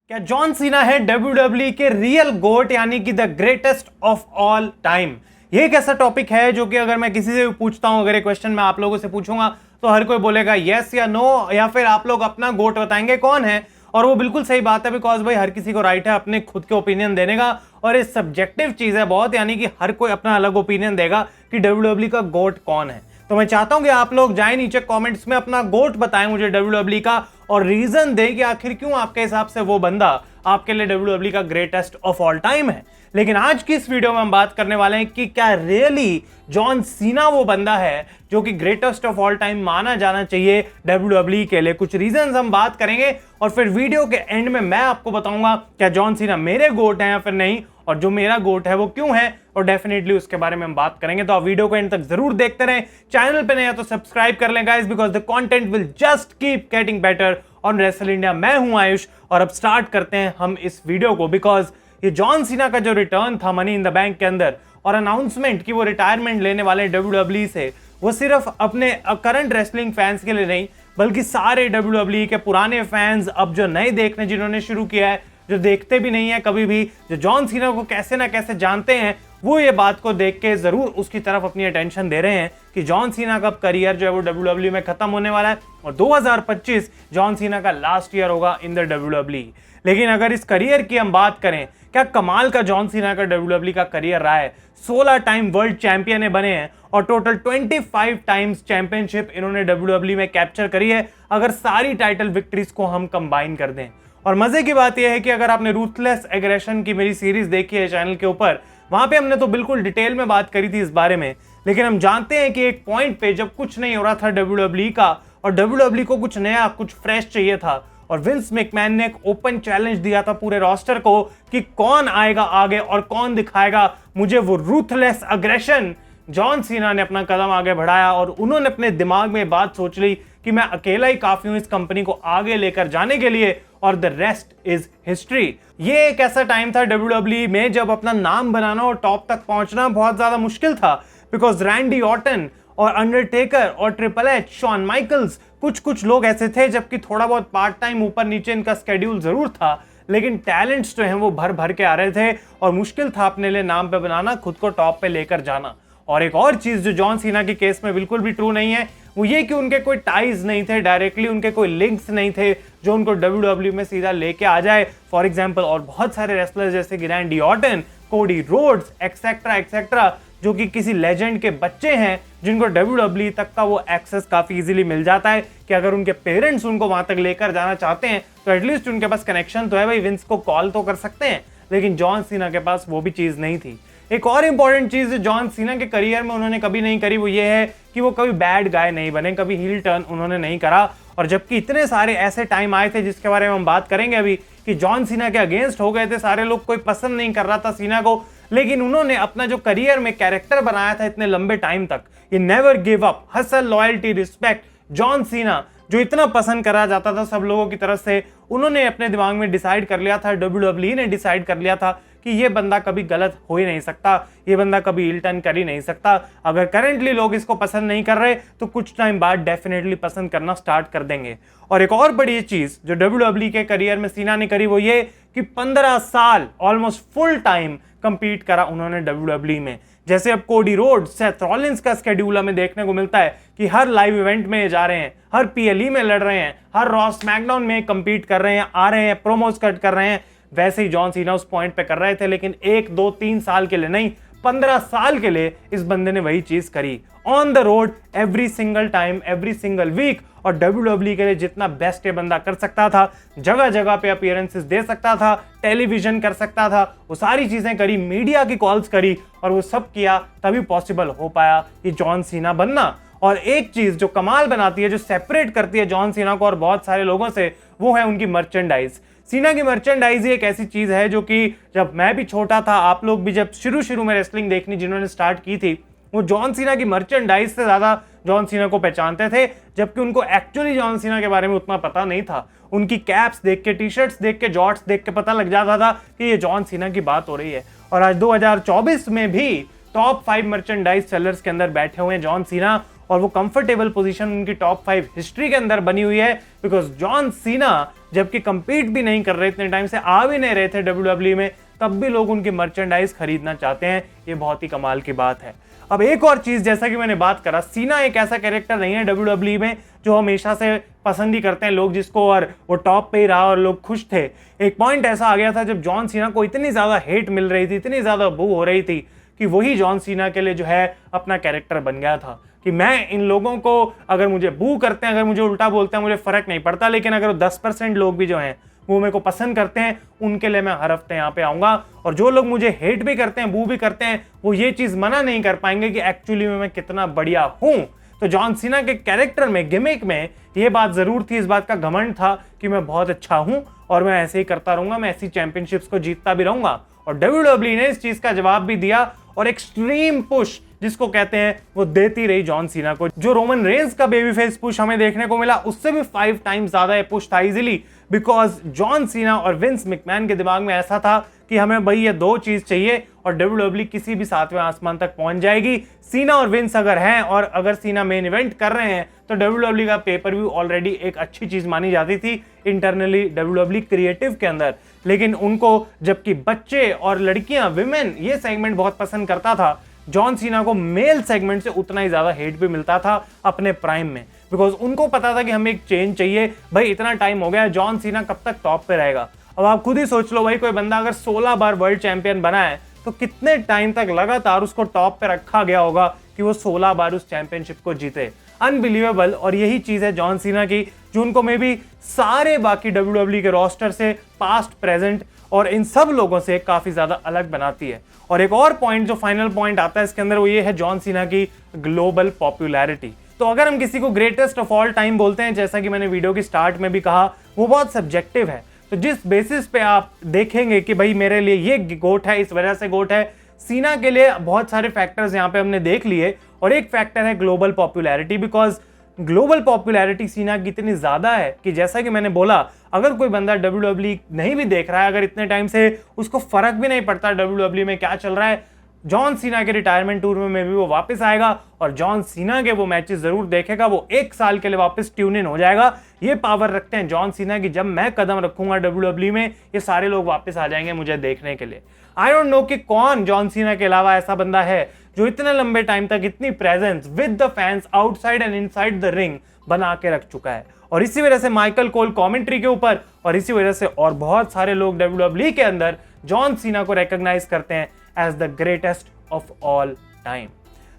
क्या John Cena है WWE के रियल गोट यानी कि the greatest of all time? ये एक ऐसा टॉपिक है जो कि अगर मैं किसी से भी पूछता हूं, अगर ये क्वेश्चन मैं आप लोगों से पूछूंगा तो हर कोई बोलेगा यस या नो, या फिर आप लोग अपना गोट बताएंगे कौन है। और वो बिल्कुल सही बात है, बिकॉज भाई हर किसी को राइट है अपने खुद के ओपिनियन देने का, और ये सब्जेक्टिव चीज है बहुत, यानी कि हर कोई अपना अलग ओपिनियन देगा कि WWE का गोट कौन है। तो मैं चाहता हूं कि आप लोग जाए नीचे कमेंट्स में अपना गोट बताएं मुझे WWE का, और रीजन दें कि आखिर क्यों आपके हिसाब से वो बंदा आपके लिए WWE का ग्रेटेस्ट ऑफ ऑल टाइम है। लेकिन आज की इस वीडियो में हम बात करने वाले हैं कि क्या रियली जॉन सीना वो बंदा है जो कि ग्रेटेस्ट ऑफ ऑल टाइम माना जाना चाहिए WWE के लिए। कुछ रीजंस हम बात करेंगे और फिर वीडियो के एंड में मैं आपको बताऊंगा क्या जॉन सीना मेरे गोट हैं या फिर नहीं, और जो मेरा गोट है वो क्यों है, और डेफिनेटली उसके बारे में हम बात करेंगे। तो आप वीडियो को एंड तक जरूर देखते रहें। चैनल पे नया तो सब्सक्राइब कर लें guys, because the content will just keep getting better on wrestle India. मैं हूं आयुष और अब स्टार्ट करते हैं हम इस वीडियो को, बिकॉज ये जॉन सीना का जो रिटर्न था मनी इन द बैंक के अंदर और अनाउंसमेंट कि वो रिटायरमेंट लेने वाले WWE से, वो सिर्फ अपने करंट रेसलिंग फैंस के लिए नहीं बल्कि सारे WWE के पुराने फैंस, अब जो नए देखने जिन्होंने शुरू किया है, जो देखते भी नहीं है कभी भी, जो जॉन सीना को कैसे ना कैसे जानते हैं, वो ये बात को देख के जरूर उसकी तरफ अपनी अटेंशन दे रहे हैं कि जॉन सीना का करियर जो है वो WWE में खत्म होने वाला है और 2025 जॉन सीना का लास्ट ईयर होगा इन द WWE। लेकिन अगर इस करियर की हम बात करें, क्या कमाल का जॉन सीना का WWE का करियर रहा है। 16 टाइम वर्ल्ड चैंपियन बने हैं और टोटल 25 टाइम्स चैंपियनशिप इन्होंने WWE में कैप्चर करी है, अगर सारी टाइटल विक्ट्रीज को हम कंबाइन कर दें। और मजे की बात यह है कि अगर आपने रूथलेस एग्रेशन की मेरी सीरीज देखी है चैनल के ऊपर, वहां पे हमने तो बिल्कुल डिटेल में बात करी थी इस बारे में। लेकिन हम जानते हैं कि एक पॉइंट पे जब कुछ नहीं हो रहा था WWE का और WWE को कुछ नया कुछ फ्रेश चाहिए था, और विंस मैकमैन ने एक ओपन चैलेंज दिया था पूरे रोस्टर को कि कौन आएगा आगे और कौन दिखाएगा मुझे वो रूथलेस अग्रेशन। जॉन सीना ने अपना कदम आगे बढ़ाया और उन्होंने अपने दिमाग में बात सोच ली कि मैं अकेला ही काफी हूं इस कंपनी को आगे लेकर जाने के लिए, और द रेस्ट इज हिस्ट्री। ये एक ऐसा टाइम था WWE में जब अपना नाम बनाना और टॉप तक पहुंचना बहुत ज्यादा मुश्किल था, बिकॉज रैंडी ऑर्टन और अंडरटेकर और ट्रिपल एच, शॉन माइकल्स, कुछ लोग ऐसे थे, जबकि थोड़ा बहुत पार्ट टाइम ऊपर नीचे इनका स्केड्यूल जरूर था, लेकिन टैलेंट्स जो हैं वो भर भर के आ रहे थे और मुश्किल था अपने लिए नाम पे बनाना, खुद को टॉप पे लेकर जाना। और एक और चीज जो जॉन सीना के केस में बिल्कुल भी ट्रू नहीं है, वो ये कि उनके कोई टाइज नहीं थे डायरेक्टली, उनके कोई लिंक्स नहीं थे जो उनको WWE में सीधा लेके आ जाए। फॉर एग्जांपल और बहुत सारे रेसलर्स जैसे कि Randy Orton, Cody Rhodes, etcetera etcetera, जो कि किसी लेजेंड के बच्चे हैं, जिनको WWE तक का वो एक्सेस काफी इजीली मिल जाता है कि अगर उनके पेरेंट्स उनको वहां तक लेकर जाना चाहते हैं तो एटलीस्ट उनके पास कनेक्शन तो है, भाई विंस को कॉल तो कर सकते हैं। लेकिन जॉन सीना के पास वो भी चीज नहीं थी। एक और इंपॉर्टेंट चीज जो जॉन सीना के करियर में उन्होंने कभी नहीं करी, वो ये है कि वो कभी बैड गाय नहीं बने, कभी हील टर्न उन्होंने नहीं करा। और जबकि इतने सारे ऐसे टाइम आए थे जिसके बारे में हम बात करेंगे अभी कि जॉन सीना के अगेंस्ट हो गए थे सारे लोग, कोई पसंद नहीं कर रहा था सीना को, लेकिन उन्होंने अपना जो करियर में कैरेक्टर बनाया था इतने लंबे टाइम तक, ये never give up, hustle, loyalty, respect, John Cena जो इतना पसंद करा जाता था सब लोगों की तरफ से, उन्होंने अपने दिमाग में डिसाइड कर लिया था, WWE ने डिसाइड कर लिया था कि ये बंदा कभी गलत हो ही नहीं सकता, ये बंदा कभी हील टर्न कर ही नहीं सकता। अगर करंटली लोग इसको पसंद नहीं कर रहे तो कुछ टाइम बाद डेफिनेटली पसंद करना स्टार्ट कर देंगे। और एक और बड़ी चीज जो WWE के करियर में सीना ने करी, वो ये कि 15 साल ऑलमोस्ट फुल टाइम कंपीट करा उन्होंने WWE में। जैसे अब कोडी रोड्स, सेथ रॉलिंस का स्केड्यूल हमें देखने को मिलता है कि हर लाइव इवेंट में जा रहे हैं, हर PLE में लड़ रहे हैं, हर रॉ स्मैकडाउन में कंपीट कर रहे हैं, आ रहे हैं, प्रोमोस कट कर रहे हैं। वैसे ही जॉन सीना उस पॉइंट पे कर रहे थे, लेकिन 1, 2, 3 साल के लिए नहीं, 15 साल के लिए इस बंदे ने वही चीज करी, on the road every single time, every single week. और WWE के लिए जितना बेस्ट ये बंदा कर सकता था, जगह जगह पे अपीयरेंसेस दे सकता था, टेलीविजन कर सकता था, वो सारी चीजें करी, मीडिया की कॉल्स करी, और वो सब किया तभी पॉसिबल हो पाया ये जॉन सीना बनना। और एक चीज जो कमाल बनाती है, जो सेपरेट करती है जॉन सीना को और बहुत सारे लोगों से, वो है उनकी मर्चेंडाइज। सीना की मर्चेंडाइज ही एक ऐसी चीज है जो कि जब मैं भी छोटा था, आप लोग भी जब शुरू में रेसलिंग देखनी जिन्होंने स्टार्ट की थी, वो जॉन सीना की मर्चेंडाइज से ज्यादा जॉन सीना को पहचानते थे, जबकि उनको एक्चुअली जॉन सीना के बारे में उतना पता नहीं था। उनकी कैप्स देख के, टी शर्ट्स देख के, जॉर्ट्स देख के पता लग जाता था कि ये जॉन सीना की बात हो रही है। और आज 2024 में भी टॉप 5 मर्चेंडाइज सेलर्स के अंदर बैठे हुए हैं जॉन सीना, और वो कंफर्टेबल पोजीशन उनकी टॉप 5 हिस्ट्री के अंदर बनी हुई है, बिकॉज जॉन सीना जबकि कंपीट भी नहीं कर रहे, इतने टाइम से आ भी नहीं रहे थे WWE में, तब भी लोग उनकी मर्चेंडाइज खरीदना चाहते हैं। ये बहुत ही कमाल की बात है। अब एक और चीज, जैसा कि मैंने बात करा, सीना एक ऐसा कैरेक्टर नहीं है WWE में जो हमेशा से पसंद ही करते हैं लोग जिसको, और वो टॉप पे ही रहा और लोग खुश थे। एक पॉइंट ऐसा आ गया था जब जॉन सीना को इतनी ज्यादा हेट मिल रही थी, इतनी ज्यादा बू हो रही थी, कि वही जॉन सीना के लिए जो है अपना कैरेक्टर बन गया था कि मैं इन लोगों को, अगर मुझे बू करते हैं, अगर मुझे उल्टा बोलते हैं, मुझे फर्क नहीं पड़ता, लेकिन अगर 10% लोग भी जो हैं वो मेरे को पसंद करते हैं, उनके लिए मैं हर हफ्ते यहाँ पे आऊंगा। और जो लोग मुझे हेट भी करते हैं, बू भी करते हैं, वो ये चीज मना नहीं कर पाएंगे कि एक्चुअली में मैं कितना बढ़िया हूं। तो जॉन सीना के कैरेक्टर में, गिमिक में ये बात जरूर थी, इस बात का घमंड था कि मैं बहुत अच्छा हूं और मैं ऐसे ही करता रहूंगा, मैं ऐसी चैंपियनशिप्स को जीतता भी रहूंगा। और WWE ने इस चीज का जवाब भी दिया और एक्सट्रीम पुश जिसको कहते हैं वो देती रही जॉन सीना को। जो रोमन रेंस का बेबी फेस पुश हमें देखने को मिला, उससे भी 5 टाइम्स ज्यादा ये पुश था इजीली, बिकॉज जॉन सीना और विंस मैकमैन के दिमाग में ऐसा था कि हमें भाई ये 2 चीज चाहिए और WWE किसी भी 7वें आसमान तक पहुंच जाएगी। सीना और विंस अगर हैं, और अगर सीना मेन इवेंट कर रहे हैं, तो WWE का पेपर व्यू ऑलरेडी एक अच्छी चीज मानी जाती थी इंटरनली WWE क्रिएटिव के अंदर। लेकिन उनको, जबकि बच्चे और लड़कियां, विमेन, ये सेगमेंट बहुत पसंद करता था, जॉन सीना को मेल सेगमेंट से उतना ही ज्यादा हेट भी मिलता था अपने प्राइम में, बिकॉज उनको पता था कि हमें एक चेंज चाहिए। भाई इतना टाइम हो गया, जॉन सीना कब तक टॉप पे रहेगा। अब आप खुद ही सोच लो भाई, कोई बंदा अगर 16 बार वर्ल्ड चैंपियन बना है, तो कितने टाइम तक लगातार उसको टॉप पे रखा गया होगा कि वो 16 बार उस चैंपियनशिप को जीते। अनबिलीवेबल। और यही चीज है जॉन सीना की, जो उनको में भी सारे बाकी WWE के रोस्टर से, पास्ट, प्रेजेंट और इन सब लोगों से काफी ज्यादा अलग बनाती है। और एक और पॉइंट जो फाइनल पॉइंट आता है इसके अंदर, वो ये है जॉन सीना की ग्लोबल पॉपुलैरिटी। तो अगर हम किसी को ग्रेटेस्ट ऑफ ऑल टाइम बोलते हैं, जैसा कि मैंने वीडियो की स्टार्ट में भी कहा, वो बहुत सब्जेक्टिव है। तो जिस बेसिस पे आप देखेंगे कि भाई मेरे लिए ये गोट है, इस वजह से गोट है, सीना के लिए बहुत सारे फैक्टर्स यहाँ पे हमने देख लिए। और एक फैक्टर है global popularity, because global popularity सीना की इतनी ज्यादा है कि जैसा कि मैंने बोला, अगर कोई बंदा WWE नहीं भी देख रहा है, अगर इतने टाइम से उसको फर्क भी नहीं पड़ता WWE में क्या चल रहा है, जॉन सीना के रिटायरमेंट टूर में भी वो वापस आएगा और जॉन सीना के वो मैचेस जरूर देखेगा। वो 1 साल के लिए वापस ट्यून इन हो जाएगा। ये पावर रखते हैं जॉन सीना की, जब मैं कदम रखूंगा WWE में, ये सारे लोग वापस आ जाएंगे मुझे देखने के लिए। आई डोंट नो कि कौन जॉन सीना के अलावा ऐसा बंदा है जो इतने लंबे टाइम तक इतनी presence with the fans outside and inside the ring बना के रख चुका है। और इसी वजह से माइकल कोल कमेंट्री के ऊपर, और इसी वजह से और बहुत सारे लोग WWE के अंदर जॉन सीना को रिकॉग्नाइज करते हैं as the greatest of all time.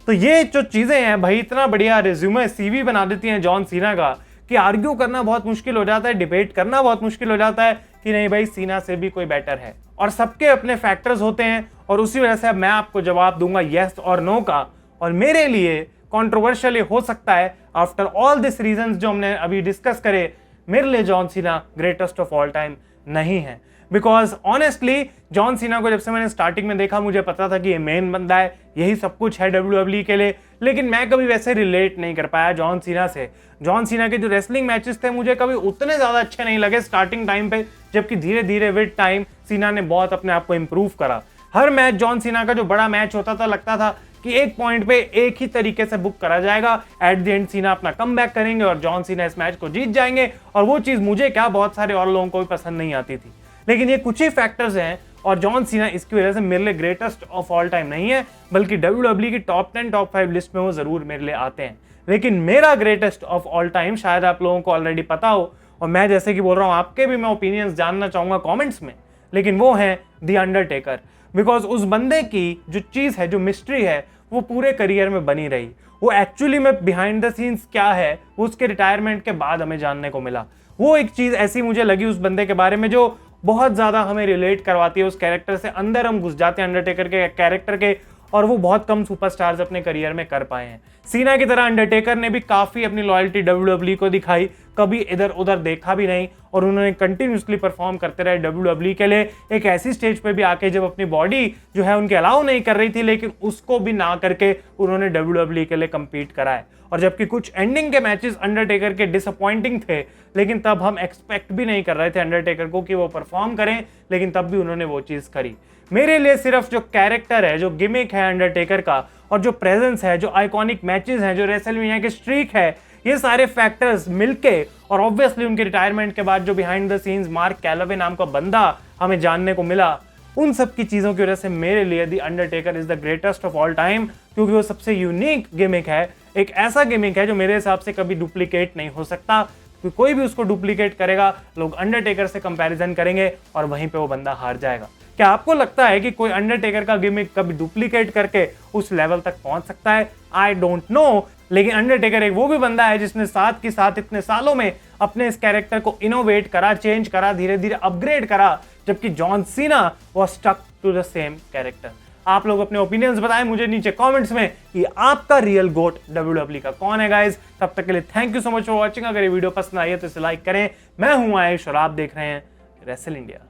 तो ये जो चीजें हैं भाई, इतना बढ़िया रिज्यूमे, CV बना देती हैं जॉन सीना का कि आर्ग्यू करना बहुत मुश्किल हो जाता है, डिबेट करना बहुत मुश्किल हो जाता है कि नहीं भाई सीना से भी कोई बेटर है। और सबके अपने फैक्टर्स होते हैं, और उसी वजह से अब मैं आपको जवाब दूंगा यस और नो का। और मेरे लिए कॉन्ट्रोवर्शियल हो सकता है, आफ्टर ऑल दिस रीजंस जो हमने अभी डिस्कस करे, मेरे लिए John Cena greatest of all time नहीं है। बिकॉज ऑनेस्टली जॉन सीना को जब से मैंने स्टार्टिंग में देखा, मुझे पता था कि ये मेन बंदा है, यही सब कुछ है WWE के लिए, लेकिन मैं कभी वैसे रिलेट नहीं कर पाया जॉन सीना से। जॉन सीना के जो रेसलिंग मैचेस थे मुझे कभी उतने ज्यादा अच्छे नहीं लगे स्टार्टिंग टाइम पे, जबकि धीरे धीरे विद टाइम सीना ने बहुत अपने आप को इंप्रूव करा। हर मैच जॉन सीना का जो बड़ा मैच होता था, लगता था कि एक पॉइंट पे एक ही तरीके से बुक करा जाएगा, एट द एंड सीना अपना कमबैक करेंगे और जॉन सीना इस मैच को जीत जाएंगे। और वो चीज मुझे क्या, बहुत सारे और लोगों को भी पसंद नहीं आती थी। लेकिन ये कुछ ही फैक्टर्स हैं, और जॉन सीना इसकी वजह से मेरे लिए ग्रेटेस्ट ऑफ ऑल टाइम नहीं है, बल्कि WWE की टॉप 10 टॉप 5 लिस्ट में वो जरूर मेरे लिए आते हैं। लेकिन मेरा ग्रेटेस्ट ऑफ ऑल टाइम शायद आप लोगों को ऑलरेडी पता हो, और मैं जैसे कि बोल रहा हूं, आपके भी मैं ओपिनियंस जानना चाहूंगा कमेंट्स में, लेकिन वो है द अंडरटेकर। बिकॉज उस बंदे की जो चीज है, जो मिस्ट्री है, वो पूरे करियर में बनी रही। वो एक्चुअली में बिहाइंड द सीन्स क्या है, वो उसके रिटायरमेंट के बाद हमें जानने को मिला। वो एक चीज ऐसी मुझे लगी उस बंदे के बारे में जो बहुत ज्यादा हमें रिलेट करवाती है उस कैरेक्टर से। अंदर हम घुस जाते हैं अंडरटेकर के कैरेक्टर के, और वो बहुत कम सुपरस्टार्स अपने करियर में कर पाए हैं। सीना की तरह अंडरटेकर ने भी काफी अपनी लॉयल्टी WWE को दिखाई, कभी इधर उधर देखा भी नहीं, और उन्होंने कंटिन्यूसली परफॉर्म करते रहे WWE के लिए। एक ऐसी स्टेज पे भी आके जब अपनी बॉडी जो है उनके अलाउ नहीं कर रही थी, लेकिन उसको भी ना करके उन्होंने WWE के लिए compete करा है। और जबकि कुछ एंडिंग के मैचेस अंडरटेकर के डिसअपॉइंटिंग थे, लेकिन तब हम एक्सपेक्ट भी नहीं कर रहे थे अंडरटेकर को कि वो परफॉर्म करें, लेकिन तब भी उन्होंने वो चीज करी। मेरे लिए सिर्फ जो कैरेक्टर है, जो गिमिक है अंडरटेकर का, और जो प्रेजेंस है, जो आइकॉनिक मैचेस हैं, जो रेसलमेनिया की स्ट्रीक है, ये सारे फैक्टर्स मिलके और ऑब्वियसली उनके रिटायरमेंट के बाद जो बिहाइंड द सीन्स मार्क कैलवे नाम का बंदा हमें जानने को मिला, उन सब की चीजों की वजह से मेरे लिए the Undertaker is the greatest of all time, क्योंकि वो सबसे यूनिक गिमिक है, एक ऐसा गिमिक है जो मेरे हिसाब से कभी डुप्लीकेट नहीं हो सकता, क्योंकि कोई भी उसको डुप्लीकेट करेगा लोग अंडरटेकर से कंपैरिजन करेंगे और वहीं पे वो बंदा हार जाएगा। क्या आपको लगता है कि कोई अंडरटेकर का गिमिक कभी डुप्लीकेट करके उस लेवल तक पहुंच सकता है? आई डोंट नो, लेकिन अंडरटेकर एक वो भी बंदा है जिसने साथ के साथ इतने सालों में अपने इस कैरेक्टर को इनोवेट करा, चेंज करा, धीरे धीरे अपग्रेड करा, जबकि John Cena was stuck to the same character. आप लोग अपने ओपिनियंस बताएं मुझे नीचे कमेंट्स में कि आपका रियल गोट WWE का कौन है गाइस। तब तक के लिए thank you so much for watching. अगर ये वीडियो पसंद आई है तो इसे लाइक करें। मैं हूं आयुष और आप देख रहे हैं रेसल इंडिया।